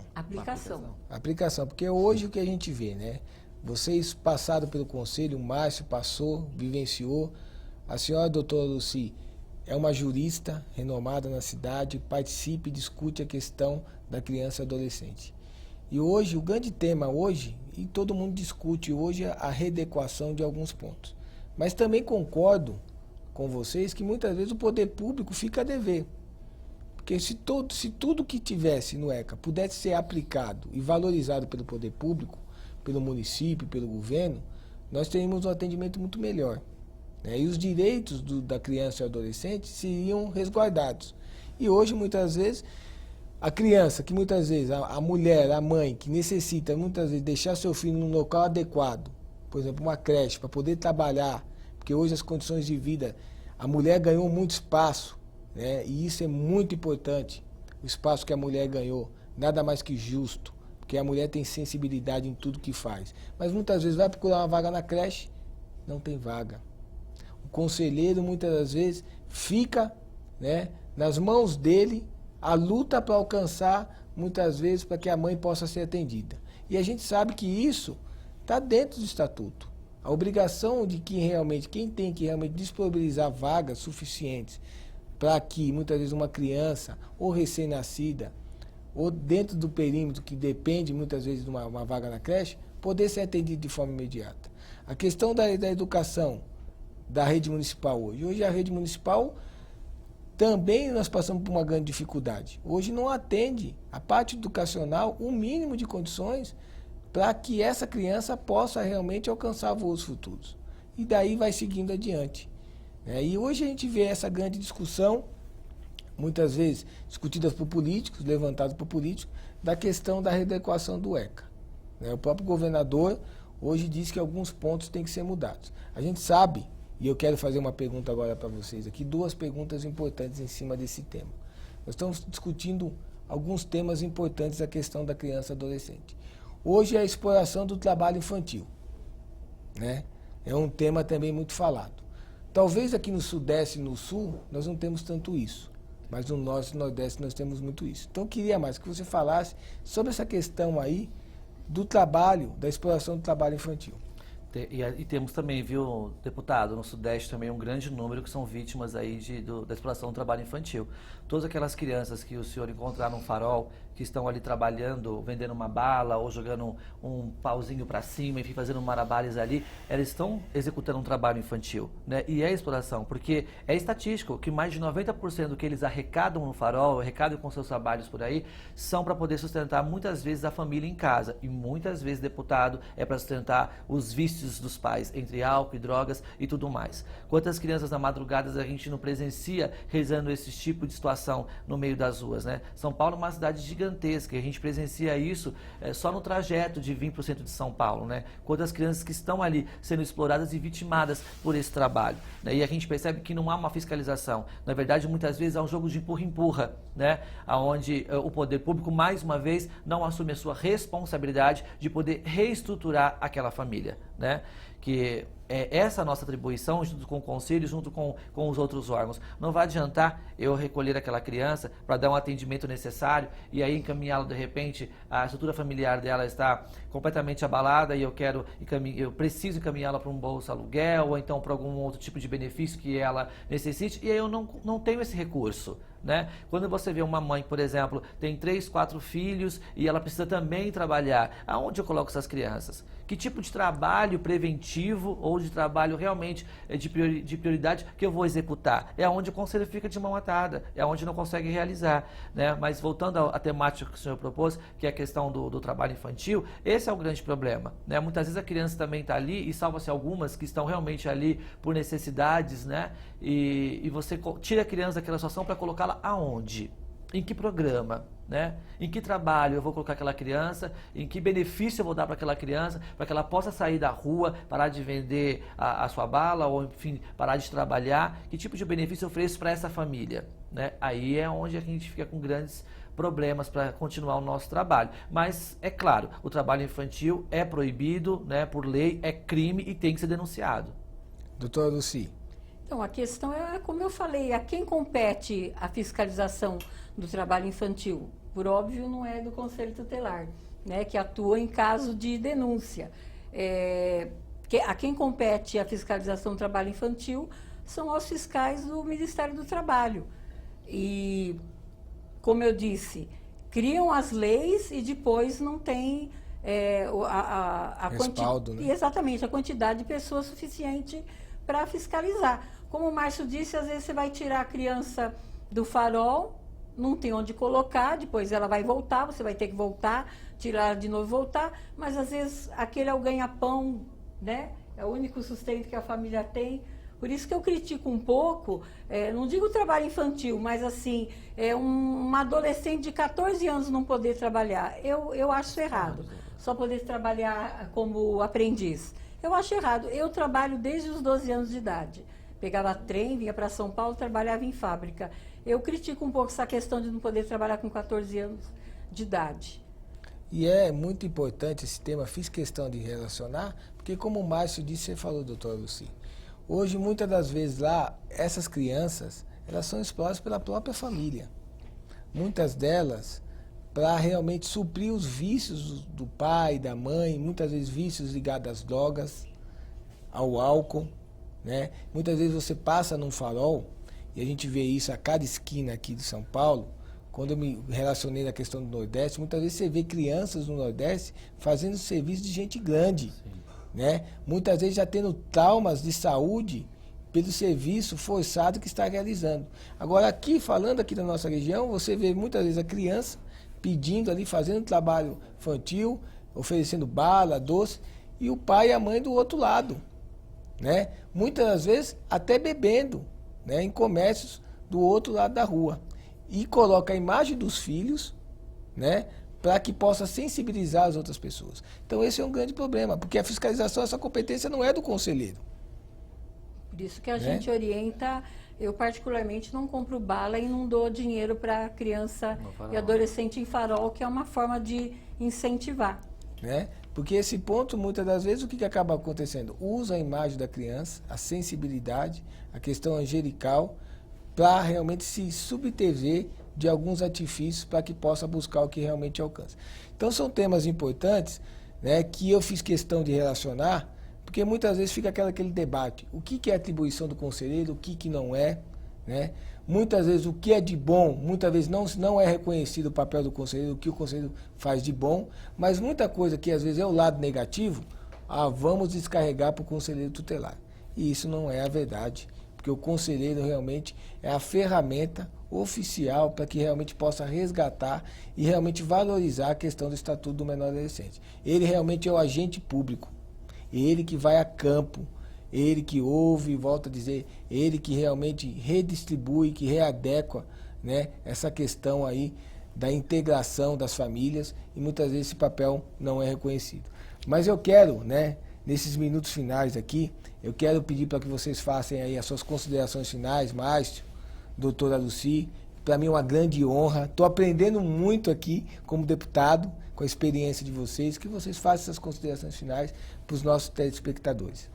Aplicação, porque hoje o que a gente vê, né? Vocês passaram pelo conselho, o Márcio passou, vivenciou. A senhora, doutora Lucy, é uma jurista renomada na cidade, participa e discute a questão da criança e adolescente. E hoje, o grande tema hoje, e todo mundo discute hoje, a readequação de alguns pontos. Mas também concordo com vocês que muitas vezes o poder público fica a dever. Porque se tudo que tivesse no ECA pudesse ser aplicado e valorizado pelo poder público, pelo município, pelo governo, nós teríamos um atendimento muito melhor. E os direitos da criança e adolescente seriam resguardados. E hoje, muitas vezes, a criança, que muitas vezes, a mulher, a mãe, que necessita muitas vezes deixar seu filho num local adequado, por exemplo, uma creche, para poder trabalhar, porque hoje as condições de vida, a mulher ganhou muito espaço, né? E isso é muito importante, o espaço que a mulher ganhou, nada mais que justo, porque a mulher tem sensibilidade em tudo que faz. Mas muitas vezes vai procurar uma vaga na creche, não tem vaga. O conselheiro, muitas das vezes, fica, né, nas mãos dele a luta para alcançar, muitas vezes, para que a mãe possa ser atendida. E a gente sabe que isso está dentro do estatuto. A obrigação de quem tem que realmente disponibilizar vagas suficientes para que, muitas vezes, uma criança, ou recém-nascida, ou dentro do perímetro, que depende, muitas vezes, de uma vaga na creche, poder ser atendido de forma imediata. A questão da educação, da rede municipal hoje. Hoje a rede municipal também nós passamos por uma grande dificuldade. Hoje não atende a parte educacional o mínimo de condições para que essa criança possa realmente alcançar voos futuros. E daí vai seguindo adiante. E hoje a gente vê essa grande discussão, muitas vezes discutida por políticos, levantada por políticos, da questão da readequação do ECA. O próprio governador hoje diz que alguns pontos têm que ser mudados. A gente sabe. E eu quero fazer uma pergunta agora para vocês aqui, 2 perguntas importantes em cima desse tema. Nós estamos discutindo alguns temas importantes da questão da criança e adolescente. Hoje é a exploração do trabalho infantil, né? É um tema também muito falado. Talvez aqui no Sudeste e no Sul nós não temos tanto isso, mas no Norte e Nordeste nós temos muito isso. Então eu queria mais que você falasse sobre essa questão aí do trabalho, da exploração do trabalho infantil. E temos também, viu, deputado, no Sudeste também um grande número que são vítimas aí da exploração do trabalho infantil. Todas aquelas crianças que o senhor encontrar num farol, que estão ali trabalhando, vendendo uma bala ou jogando um pauzinho para cima, enfim, fazendo malabares ali, elas estão executando um trabalho infantil, né? E é exploração, porque é estatístico que mais de 90% do que eles arrecadam no farol, arrecadam com seus trabalhos por aí, são para poder sustentar muitas vezes a família em casa. E muitas vezes, deputado, é para sustentar os vícios vícios dos pais, entre álcool e drogas e tudo mais. Quantas crianças na madrugada a gente não presencia rezando esse tipo de situação no meio das ruas, né? São Paulo é uma cidade gigantesca e a gente presencia isso só no trajeto de vir para o centro de São Paulo, né? Quantas crianças que estão ali sendo exploradas e vitimadas por esse trabalho, né? E a gente percebe que não há uma fiscalização. Na verdade, muitas vezes há um jogo de empurra-empurra, né? Onde o poder público, mais uma vez, não assume a sua responsabilidade de poder reestruturar aquela família, né? Que é essa a nossa atribuição, junto com o conselho, junto com os outros órgãos. Não vai adiantar eu recolher aquela criança para dar um atendimento necessário e aí encaminhá-la, de repente, a estrutura familiar dela está completamente abalada e eu preciso encaminhá-la para um bolsa aluguel ou então para algum outro tipo de benefício que ela necessite e aí eu não tenho esse recurso, né? Quando você vê uma mãe, por exemplo, tem 3, 4 filhos e ela precisa também trabalhar, aonde eu coloco essas crianças? Que tipo de trabalho preventivo ou de trabalho realmente de prioridade que eu vou executar? É onde o conselho fica de mão atada, é onde não consegue realizar, né? Mas voltando à temática que o senhor propôs, que é a questão do trabalho infantil, esse é o grande problema, né? Muitas vezes a criança também está ali, e salva-se algumas que estão realmente ali por necessidades, né? E você tira a criança daquela situação para colocá-la aonde? Em que programa, né? Em que trabalho eu vou colocar aquela criança, em que benefício eu vou dar para aquela criança, para que ela possa sair da rua, parar de vender a sua bala, ou enfim, parar de trabalhar, que tipo de benefício eu ofereço para essa família, né? Aí é onde a gente fica com grandes problemas para continuar o nosso trabalho. Mas, é claro, o trabalho infantil é proibido, né, por lei, é crime e tem que ser denunciado. Doutora Lucy. Então, a questão é, como eu falei, a quem compete a fiscalização do trabalho infantil? Por óbvio, não é do Conselho Tutelar, né, que atua em caso de denúncia. A quem compete a fiscalização do trabalho infantil são os fiscais do Ministério do Trabalho. E, como eu disse, criam as leis e depois não tem respaldo, né? Exatamente, a quantidade de pessoas suficiente para fiscalizar. Como o Márcio disse, às vezes você vai tirar a criança do farol, não tem onde colocar, depois ela vai voltar, você vai ter que voltar, tirar ela de novo e voltar, mas às vezes aquele é o ganha-pão, né? É o único sustento que a família tem. Por isso que eu critico um pouco, não digo trabalho infantil, mas assim, uma adolescente de 14 anos não poder trabalhar. Eu acho errado, só poder trabalhar como aprendiz. Eu acho errado. Eu trabalho desde os 12 anos de idade. Pegava trem, vinha para São Paulo, trabalhava em fábrica. Eu critico um pouco essa questão de não poder trabalhar com 14 anos de idade. E é muito importante esse tema, fiz questão de relacionar, porque como o Márcio disse, você falou, doutora Lucy, hoje, muitas das vezes lá, essas crianças, elas são exploradas pela própria família. Muitas delas, para realmente suprir os vícios do pai, da mãe, muitas vezes vícios ligados às drogas, ao álcool, né? Muitas vezes você passa num farol, e a gente vê isso a cada esquina aqui de São Paulo. Quando eu me relacionei na questão do Nordeste, muitas vezes você vê crianças no Nordeste fazendo serviço de gente grande, né? Muitas vezes já tendo traumas de saúde pelo serviço forçado que está realizando. Agora aqui, falando aqui da nossa região, você vê muitas vezes a criança pedindo ali, fazendo trabalho infantil, oferecendo bala, doce, e o pai e a mãe do outro lado, né? Muitas das vezes até bebendo, né, em comércios do outro lado da rua. E coloca a imagem dos filhos, né, para que possa sensibilizar as outras pessoas. Então esse é um grande problema, porque a fiscalização, essa competência não é do conselheiro. Por isso que a gente orienta, eu particularmente não compro bala e não dou dinheiro para criança e adolescente em farol, que é uma forma de incentivar. Né? Porque esse ponto, muitas das vezes, o que acaba acontecendo? Usa a imagem da criança, a sensibilidade, a questão angelical, para realmente se subterver de alguns artifícios para que possa buscar o que realmente alcança. Então são temas importantes, né, que eu fiz questão de relacionar, porque muitas vezes fica aquele debate, o que é atribuição do conselheiro, o que não é, né? Muitas vezes o que é de bom, muitas vezes não é reconhecido o papel do conselheiro, o que o conselheiro faz de bom, mas muita coisa que às vezes é o lado negativo, vamos descarregar para o conselheiro tutelar. E isso não é a verdade, porque o conselheiro realmente é a ferramenta oficial para que realmente possa resgatar e realmente valorizar a questão do Estatuto do Menor Adolescente. Ele realmente é o agente público. ele que vai a campo, ele que ouve, volta a dizer, ele que realmente redistribui, que readequa, né, essa questão aí da integração das famílias, e muitas vezes esse papel não é reconhecido. Mas eu quero, né, nesses minutos finais aqui, eu quero pedir para que vocês façam aí as suas considerações finais, Márcio, doutora Lucy. Para mim é uma grande honra, estou aprendendo muito aqui como deputado, com a experiência de vocês, que vocês façam essas considerações finais para os nossos telespectadores.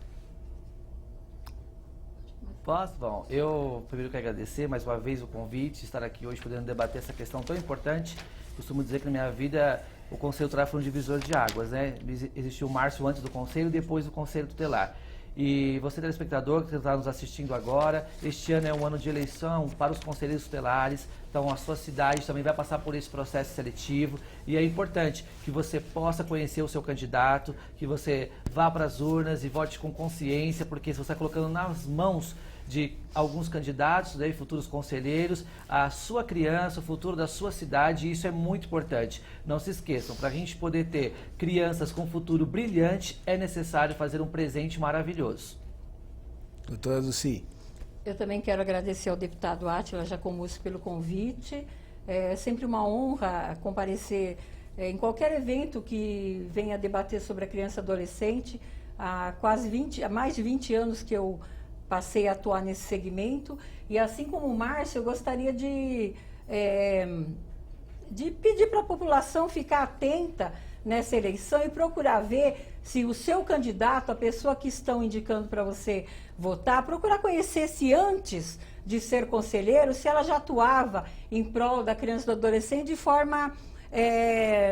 Posso? Bom, eu primeiro quero agradecer mais uma vez o convite, estar aqui hoje podendo debater essa questão tão importante. Costumo dizer que na minha vida o Conselho Tutelar foi um divisor de águas, né? Existiu o Márcio antes do Conselho e depois do Conselho Tutelar. E você, telespectador, que está nos assistindo agora, este ano é um ano de eleição para os conselheiros tutelares, então a sua cidade também vai passar por esse processo seletivo e é importante que você possa conhecer o seu candidato, que você vá para as urnas e vote com consciência, porque se você está colocando nas mãos de alguns candidatos, né, futuros conselheiros, a sua criança, o futuro da sua cidade, e isso é muito importante. Não se esqueçam, para a gente poder ter crianças com futuro brilhante, é necessário fazer um presente maravilhoso. Doutora Lucy. Eu também quero agradecer ao deputado Átila Jacomuzzi pelo convite. É sempre uma honra comparecer em qualquer evento que venha debater sobre a criança e adolescente. Há mais de 20 anos que eu passei a atuar nesse segmento, e assim como o Márcio, eu gostaria de pedir para a população ficar atenta nessa eleição e procurar ver se o seu candidato, a pessoa que estão indicando para você votar, procurar conhecer se antes de ser conselheiro, se ela já atuava em prol da criança e do adolescente de forma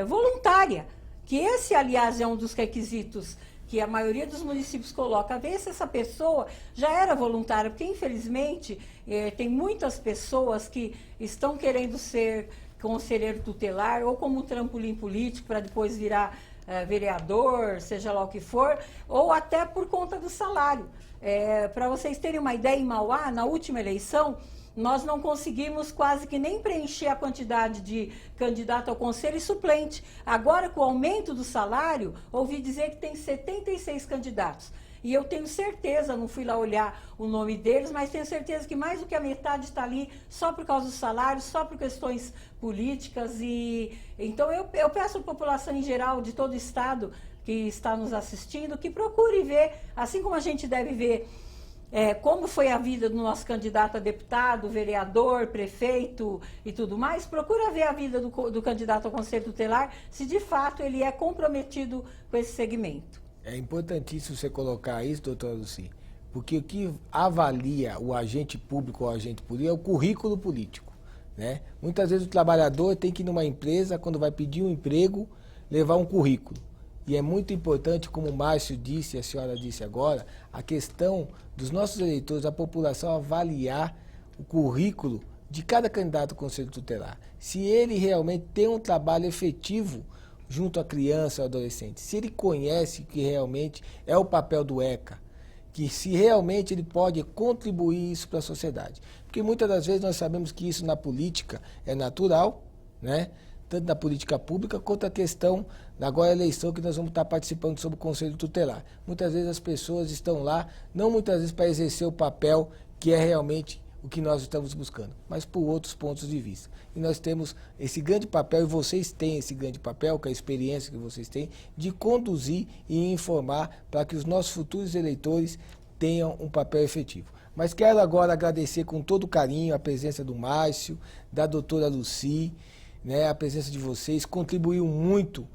voluntária, que esse, aliás, é um dos requisitos que a maioria dos municípios coloca, ver se essa pessoa já era voluntária, porque infelizmente tem muitas pessoas que estão querendo ser conselheiro tutelar ou como um trampolim político para depois virar vereador, seja lá o que for, ou até por conta do salário. Para vocês terem uma ideia, em Mauá, na última eleição, nós não conseguimos quase que nem preencher a quantidade de candidato ao conselho e suplente. Agora, com o aumento do salário, ouvi dizer que tem 76 candidatos. E eu tenho certeza, não fui lá olhar o nome deles, mas tenho certeza que mais do que a metade está ali só por causa do salário, só por questões políticas. Então, eu peço à população em geral de todo o estado que está nos assistindo que procure ver, assim como a gente deve ver como foi a vida do nosso candidato a deputado, vereador, prefeito e tudo mais, procura ver a vida do candidato ao Conselho Tutelar, se de fato ele é comprometido com esse segmento. É importantíssimo você colocar isso, doutora Lucy, porque o que avalia o agente público ou o agente político é o currículo político, né? Muitas vezes o trabalhador tem que ir numa empresa, quando vai pedir um emprego, levar um currículo. E é muito importante, como o Márcio disse, a senhora disse agora, a questão dos nossos eleitores, a população avaliar o currículo de cada candidato ao Conselho Tutelar. Se ele realmente tem um trabalho efetivo junto à criança ou adolescente, se ele conhece que realmente é o papel do ECA, que se realmente ele pode contribuir isso para a sociedade. Porque muitas das vezes nós sabemos que isso na política é natural, né? Tanto na política pública quanto a questão da agora eleição que nós vamos estar participando sobre o Conselho Tutelar. Muitas vezes as pessoas estão lá, não muitas vezes para exercer o papel que é realmente o que nós estamos buscando, mas por outros pontos de vista. E nós temos esse grande papel, e vocês têm esse grande papel, com a experiência que vocês têm, de conduzir e informar para que os nossos futuros eleitores tenham um papel efetivo. Mas quero agora agradecer com todo carinho a presença do Márcio, da doutora Lucy, né, a presença de vocês, contribuiu muito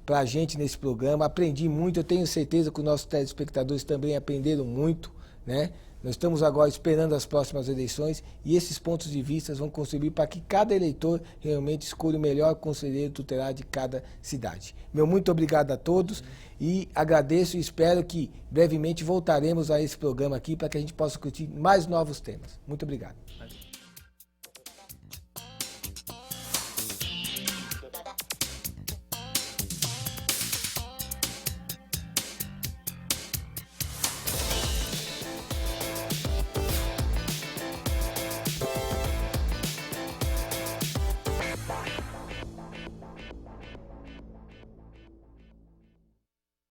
para a gente nesse programa, aprendi muito, eu tenho certeza que os nossos telespectadores também aprenderam muito, né? Nós estamos agora esperando as próximas eleições e esses pontos de vista vão contribuir para que cada eleitor realmente escolha o melhor conselheiro tutelar de cada cidade. Meu muito obrigado a todos e agradeço e espero que brevemente voltaremos a esse programa aqui para que a gente possa discutir mais novos temas. Muito obrigado.